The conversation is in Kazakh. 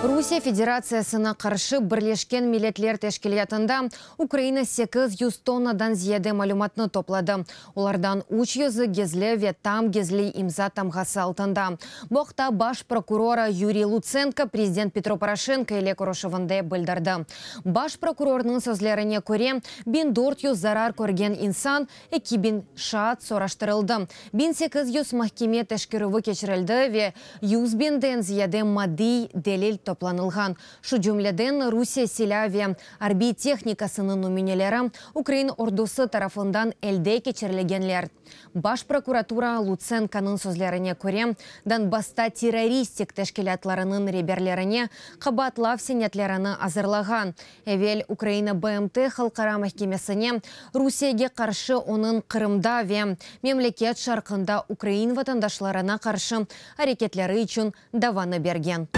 Русия Федерациясына қаршы бірлешкен миллетлер тәшкілиятында Украина 800 тоннадан зияде малюматны топлады. Олардан 300 гезлі веттам гезлі имза тамғасы алтында. Боқта баш прокурора Юрий Луценко президент Петро Порошенко еле көрошывынды білдірді. Баш прокурорның сөзлеріне көре, 1400 зарар көрген инсан 2000 шаат сораштырылды. 1800 махкеме тәшкіруі кечірілді ве 100 бенден зияде мадый делил топланылған. Шу жүмледен Русия селяве арби техникасының номинелері Украин ордусы тарафындан әлде кечерлегенлер. Баш прокуратура Луценканың сөзлеріне көре, Донбасста террористик тәшкілатларының реберлеріне қабатлав сенетлеріні азырлаған. Әвел Украина БМТ халқара махкемесіне Русияге қаршы оның Қырымда ве мемлекет шарқында Украин ватандашларына қаршы әрекетлері үшін даваны берген.